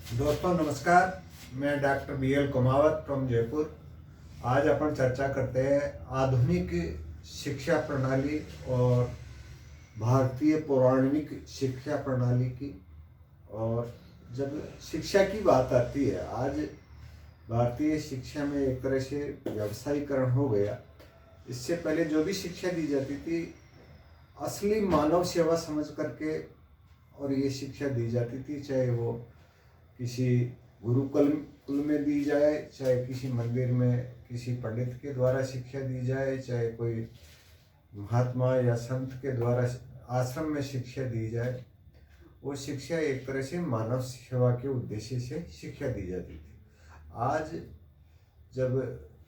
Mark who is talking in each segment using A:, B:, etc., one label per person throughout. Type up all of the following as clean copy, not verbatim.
A: दोस्तों नमस्कार। मैं doctor BL Kumawat from Jaipur. आज अपन चर्चा करते हैं आधुनिक शिक्षा प्रणाली और भारतीय पौराणिक शिक्षा प्रणाली की। और जब शिक्षा की बात आती है, आज भारतीय शिक्षा में एक तरह से व्यवसायीकरण हो गया। इससे पहले जो भी शिक्षा दी जाती थी, असली मानव सेवा समझ करके और ये शिक्षा दी जाती थी, चाहे वो किसी गुरुकुल कुल में दी जाए, चाहे किसी मंदिर में किसी पंडित के द्वारा शिक्षा दी जाए, चाहे कोई महात्मा या संत के द्वारा आश्रम में शिक्षा दी जाए। वो शिक्षा एक तरह से मानव सेवा के उद्देश्य से शिक्षा दी जाती थी। आज जब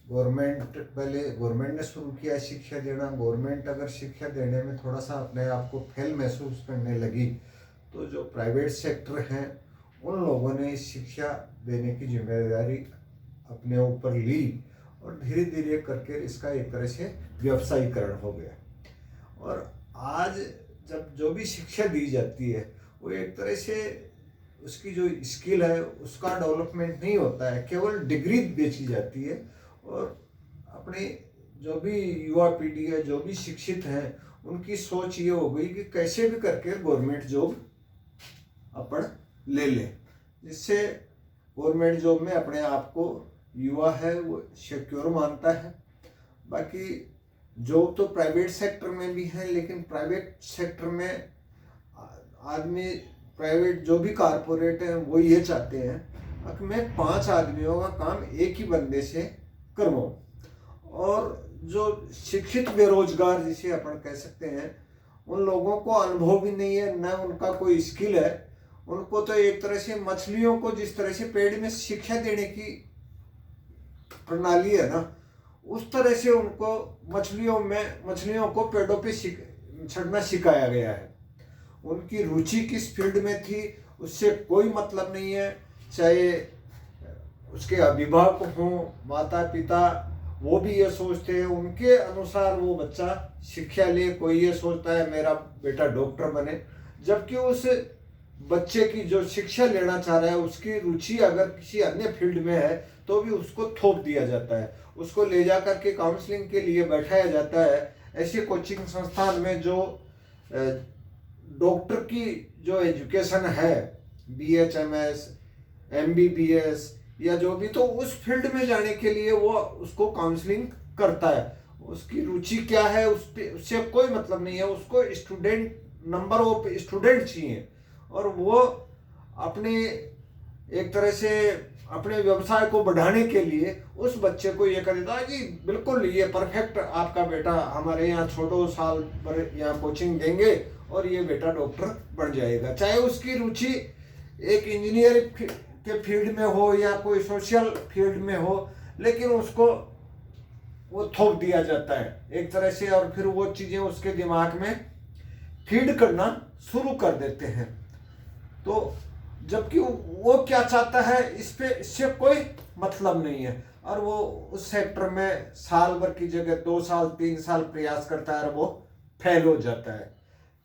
A: गवर्नमेंट ने शुरू किया शिक्षा देना, गवर्नमेंट अगर शिक्षा देने में थोड़ा सा अपने आप को फेल महसूस करने लगी, तो जो प्राइवेट सेक्टर हैं उन लोगों ने शिक्षा देने की जिम्मेदारी अपने ऊपर ली और धीरे धीरे करके इसका एक तरह से व्यवसायीकरण हो गया। और आज जब जो भी शिक्षा दी जाती है, वो एक तरह से उसकी जो स्किल है उसका डेवलपमेंट नहीं होता है, केवल डिग्री बेची जाती है। और अपने जो भी युवा पीढ़ी है, जो भी शिक्षित हैं, उनकी सोच ये हो गई कि कैसे भी करके गवर्नमेंट जॉब अपन ले ले, जिससे गवर्नमेंट जॉब में अपने आप को युवा है वो सिक्योर मानता है। बाकी जॉब तो प्राइवेट सेक्टर में भी है, लेकिन प्राइवेट सेक्टर में आदमी, प्राइवेट जो भी कारपोरेट है वो ये चाहते हैं कि मैं 5 आदमियों का काम एक ही बंदे से करवाऊँ। और जो शिक्षित बेरोजगार जिसे अपन कह सकते हैं, उन लोगों को अनुभव भी नहीं है, न उनका कोई स्किल है। उनको तो एक तरह से मछलियों को जिस तरह से पेड़ में शिक्षा देने की प्रणाली है ना, उस तरह से उनको मछलियों को पेड़ों पे चढ़ना सिखाया गया है। उनकी रुचि किस फील्ड में थी उससे कोई मतलब नहीं है। चाहे उसके अभिभावक हों, माता पिता, वो भी ये सोचते हैं उनके अनुसार वो बच्चा शिक्षा ले। कोई ये सोचता है मेरा बेटा डॉक्टर बने, जबकि उस बच्चे की जो शिक्षा लेना चाह रहा है उसकी रुचि अगर किसी अन्य फील्ड में है तो भी उसको थोप दिया जाता है, उसको ले जा करके काउंसलिंग के लिए बैठाया जाता है। ऐसे कोचिंग संस्थान में जो डॉक्टर की जो एजुकेशन है, BHMS, MBBS या जो भी, तो उस फील्ड में जाने के लिए वो उसको काउंसलिंग करता है। उसकी रुचि क्या है उससे कोई मतलब नहीं है, उसको स्टूडेंट, नंबर ऑफ स्टूडेंट चाहिए। और वो अपने एक तरह से अपने व्यवसाय को बढ़ाने के लिए उस बच्चे को ये कर देता है कि बिल्कुल ये परफेक्ट आपका बेटा, हमारे यहाँ छोड़ो, साल भर यहाँ कोचिंग देंगे और ये बेटा डॉक्टर बन जाएगा। चाहे उसकी रुचि एक इंजीनियर के फील्ड में हो या कोई सोशल फील्ड में हो, लेकिन उसको वो थोप दिया जाता है एक तरह से। और फिर वो चीज़ें उसके दिमाग में फीड करना शुरू कर देते हैं। तो जबकि वो क्या चाहता है इससे कोई मतलब नहीं है। और वो उस सेक्टर में साल भर की जगह 2 साल 3 साल प्रयास करता है और वो फेल हो जाता है।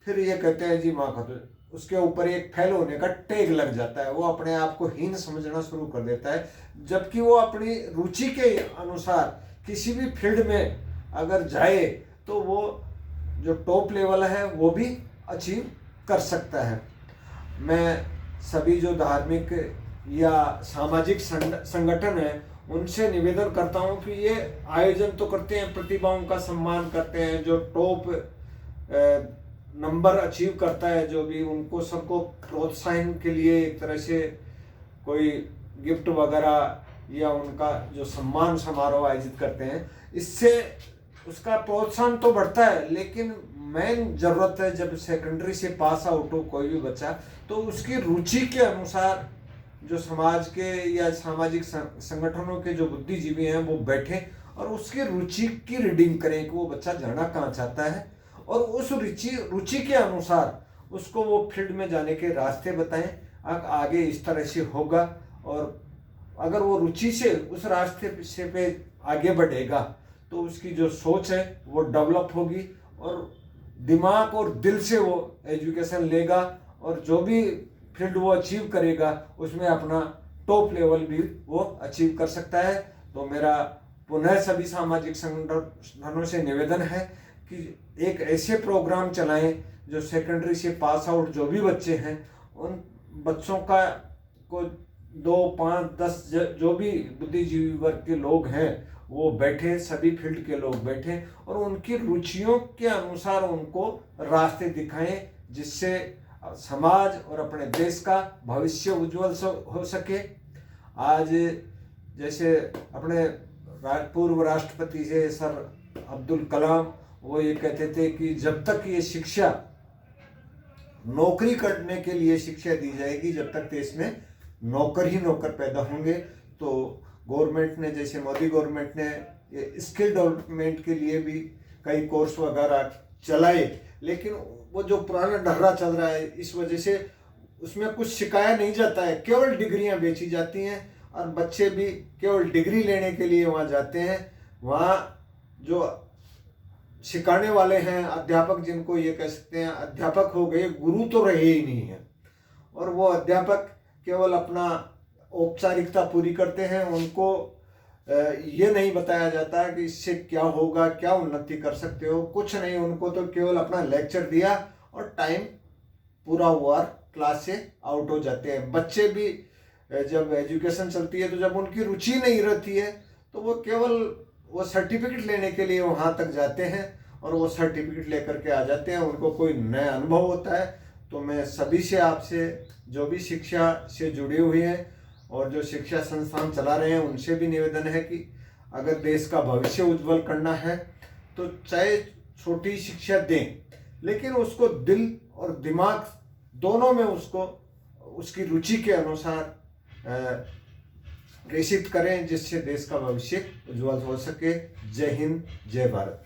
A: फिर ये कहते हैं जी माँ का, तो उसके ऊपर एक फेल होने का टैग लग जाता है। वो अपने आप को हीन समझना शुरू कर देता है, जबकि वो अपनी रुचि के अनुसार किसी भी फील्ड में अगर जाए तो वो जो टॉप लेवल है वो भी अचीव कर सकता है। मैं सभी जो धार्मिक या सामाजिक संगठन है उनसे निवेदन करता हूं कि ये आयोजन तो करते हैं, प्रतिभाओं का सम्मान करते हैं, जो टॉप नंबर अचीव करता है जो भी, उनको सबको प्रोत्साहन के लिए एक तरह से कोई गिफ्ट वगैरह या उनका जो सम्मान समारोह आयोजित करते हैं। इससे उसका प्रोत्साहन तो बढ़ता है, लेकिन मेन जरूरत है जब सेकेंडरी से पास आउट हो कोई भी बच्चा, तो उसकी रुचि के अनुसार जो समाज के या सामाजिक संगठनों के जो बुद्धिजीवी हैं वो बैठे और उसकी रुचि की रीडिंग करें कि वो बच्चा जाना कहाँ चाहता है, और उस रुचि के अनुसार उसको वो फील्ड में जाने के रास्ते बताएं। आगे इस तरह से होगा, और अगर वो रुचि से उस रास्ते से पे आगे बढ़ेगा तो उसकी जो सोच है वो डेवलप होगी और दिमाग और दिल से वो एजुकेशन लेगा। और जो भी
B: फील्ड वो अचीव करेगा उसमें अपना टॉप लेवल भी वो अचीव कर सकता है। तो मेरा पुनः सभी सामाजिक संगठनों से निवेदन है कि एक ऐसे प्रोग्राम चलाएं जो सेकेंडरी से पास आउट जो भी बच्चे हैं उन बच्चों का को 2, 5, 10 जो भी बुद्धिजीवी वर्ग के लोग हैं वो बैठे, सभी फील्ड के लोग बैठे और उनकी रुचियों के अनुसार उनको रास्ते दिखाएं जिससे समाज और अपने देश का भविष्य उज्जवल हो सके। आज जैसे अपने पूर्व राष्ट्रपति है सर अब्दुल कलाम, वो ये कहते थे कि जब तक ये शिक्षा नौकरी करने के लिए शिक्षा दी जाएगी जब तक देश में नौकर ही नौकर पैदा होंगे। तो गवर्नमेंट ने, जैसे मोदी गवर्नमेंट ने ये स्किल डेवलपमेंट के लिए भी कई कोर्स वगैरह चलाए, लेकिन वो जो पुराना ढर्रा चल रहा है इस वजह से उसमें कुछ सिखाया नहीं जाता है, केवल डिग्रियां बेची जाती हैं और बच्चे भी केवल डिग्री लेने के लिए वहाँ जाते हैं। वहाँ जो सिखाने वाले हैं अध्यापक, जिनको ये कह सकते हैं अध्यापक हो गए, गुरु तो रहे ही नहीं है और वो अध्यापक केवल अपना औपचारिकता पूरी करते हैं। उनको ये नहीं बताया जाता है कि इससे क्या होगा, क्या उन्नति कर सकते हो, कुछ नहीं। उनको तो केवल अपना लेक्चर दिया और टाइम पूरा हुआ, क्लास से आउट हो जाते हैं। बच्चे भी जब एजुकेशन चलती है तो जब उनकी रुचि नहीं रहती है तो वो केवल वो सर्टिफिकेट लेने के लिए वहाँ तक जाते हैं और वो सर्टिफिकेट लेकर के आ जाते हैं, उनको कोई नया अनुभव होता है। तो मैं सभी से, आपसे जो भी शिक्षा से जुड़े हुए हैं और जो शिक्षा संस्थान चला रहे हैं उनसे भी निवेदन है कि अगर देश का भविष्य उज्जवल करना है तो चाहे छोटी शिक्षा दें, लेकिन उसको दिल और दिमाग दोनों में उसको उसकी रुचि के अनुसार प्रेषित करें जिससे देश का भविष्य उज्जवल हो सके। जय हिंद, जय भारत।